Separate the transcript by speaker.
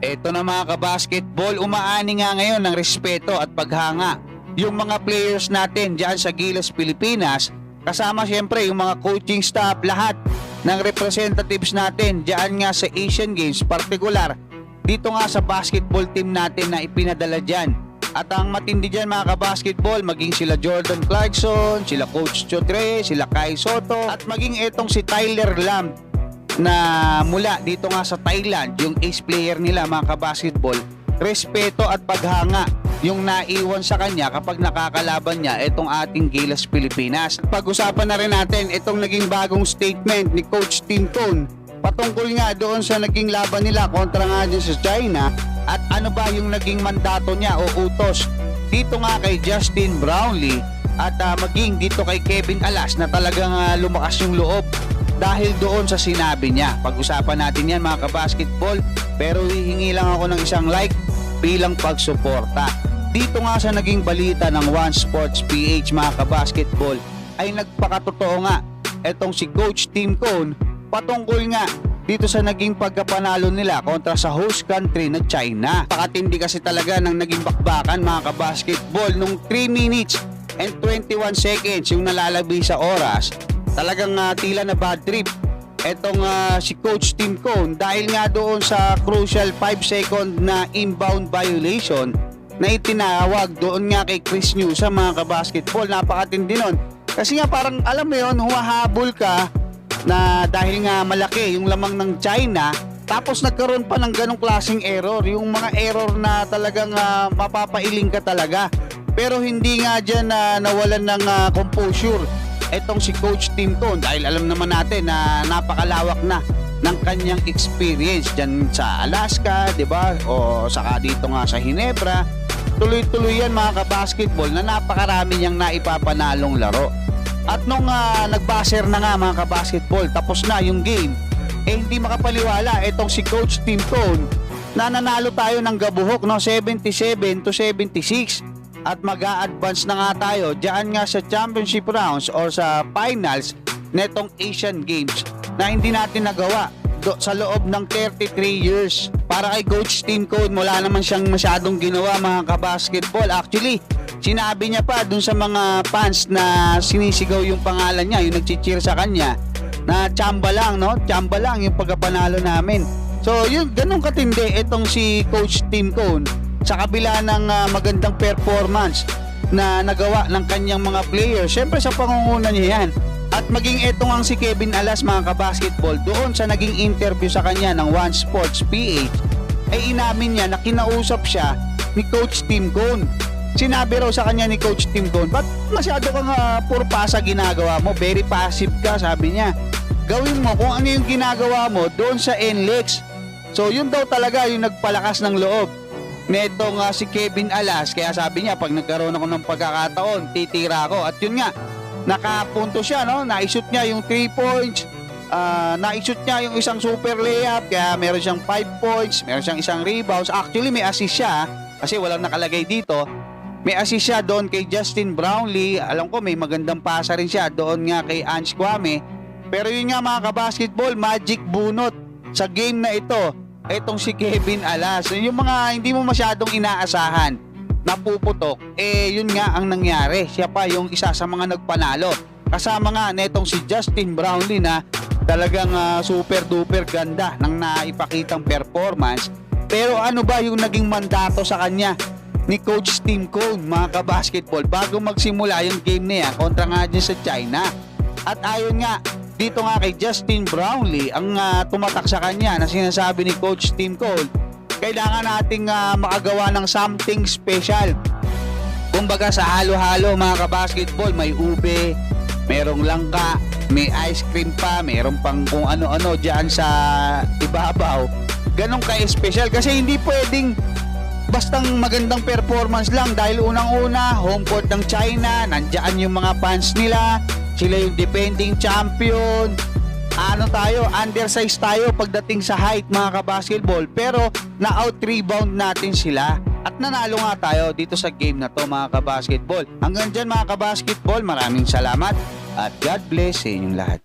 Speaker 1: Eto na mga kabasketball, umaani nga ngayon ng respeto at paghanga yung mga players natin dyan sa Gilas, Pilipinas, kasama siyempre yung mga coaching staff, lahat ng representatives natin dyan nga sa Asian Games, partikular dito nga sa basketball team natin na ipinadala dyan. At ang matindi dyan mga kabasketball, maging sila Jordan Clarkson, sila Coach Chodre, sila Kai Soto, at maging etong si Tyler Lam na mula dito nga sa Thailand, yung ace player nila mga kabasketball. Respeto at paghanga yung naiwan sa kanya kapag nakakalaban niya itong ating Gilas Pilipinas. Pag-usapan na rin natin itong naging bagong statement ni Coach Tim Cone patungkol nga doon sa naging laban nila kontra nga dyan sa China, at ano ba yung naging mandato niya o utos dito nga kay Justin Brownlee at maging dito kay Kevin Alas na talagang lumakas yung loob dahil doon sa sinabi niya. Pag-usapan natin yan mga kabasketball, pero hihingi lang ako ng isang like bilang pagsuporta. Dito nga sa naging balita ng One Sports PH mga kabasketball ay nagpakatotoo nga etong si Coach Tim Cone patungkol nga dito sa naging pagkapanalo nila kontra sa host country na China. Pakatindi kasi talaga ng naging bakbakan mga kabasketball nung 3 minutes and 21 seconds yung nalalabi sa oras. Talagang tila na bad trip etong si Coach Tim Cone dahil nga doon sa crucial 5 second na inbound violation na itinawag doon nga kay Chris New sa mga kabasketball. Napakatindi nun kasi nga parang alam mo yun, humahabol ka na dahil nga malaki yung lamang ng China, tapos nagkaroon pa ng ganong klaseng error, yung mga error na talagang mapapailing ka talaga, pero hindi nga dyan nawalan ng composure etong si Coach Tim Cone dahil alam naman natin na napakalawak na ng kanyang experience dyan sa Alaska, di ba? O saka dito nga sa Ginebra. Tuloy-tuloy yan mga kabasketball na napakarami niyang naipapanalong laro. At nung nagbaser na nga mga kabasketball, tapos na yung game, hindi makapaliwala etong si Coach Tim Cone na nanalo tayo ng gabuhok, no? 77-76. At mag-a-advance na nga tayo diyan nga sa championship rounds or sa finals netong Asian Games na hindi natin nagawa sa loob ng 33 years. Para kay Coach Tim Cone, wala naman siyang masyadong ginawa mga kabasketball. Actually, sinabi niya pa dun sa mga fans na sinisigaw yung pangalan niya, yung nagchi-cheer sa kanya, na tsamba lang, no? Tsamba lang yung pagkapanalo namin. So, yun, ganun katindi itong si Coach Tim Cone sa kabila ng magandang performance na nagawa ng kanyang mga players. Siyempre sa pangunguna niya yan. At maging etong ang si Kevin Alas mga kabasketball, doon sa naging interview sa kanya ng One Sports PH, ay inamin niya na kinausap siya ni Coach Tim Cone. Sinabi raw sa kanya ni Coach Tim Cone, ba't masyado kang puro pasa ginagawa mo? Very passive ka, sabi niya. Gawin mo kung ano yung ginagawa mo doon sa NLEX. So yun daw talaga yung nagpalakas ng loob netong si Kevin Alas. Kaya sabi niya, pag nagkaroon ako ng pagkakataon, titira ako. At yun nga, nakapunto siya, no? Naishoot niya yung 3 points, naishoot niya yung isang super layup, kaya meron siyang 5 points, meron siyang isang rebounds. Actually may assist siya kasi walang nakalagay dito. May assist siya doon kay Justin Brownlee. Alam ko may magandang pasa rin siya doon nga kay Ange Kwame. Pero yun nga mga kabasketball, magic bunot sa game na ito etong si Kevin Alas. Yung mga hindi mo masyadong inaasahan napuputok, yun nga ang nangyari. Siya pa yung isa sa mga nagpanalo. Kasama nga netong si Justin Brownlee na talagang super duper ganda ng naipakitang performance. Pero ano ba yung naging mandato sa kanya ni Coach Tim Cone mga kabasketball bago magsimula yung game na yan kontra nga dyan sa China? At ayon nga dito nga kay Justin Brownlee, ang tumatak sa kanya na sinasabi ni Coach Tim Cone, kailangan nating makagawa ng something special. Kumbaga sa halo-halo mga kabasketball, may ube, merong langka, may ice cream pa, meron pang kung ano-ano dyan sa ibabaw. Ganun ka-special kasi hindi pwedeng bastang magandang performance lang dahil unang-una, home court ng China, nandiyan yung mga fans nila, sila yung defending champion. Ano tayo, undersize tayo pagdating sa height mga kabasketball, pero na-out rebound natin sila at nanalo nga tayo dito sa game na to mga kabasketball. Hanggang dyan mga kabasketball, maraming salamat at God bless sa inyong lahat.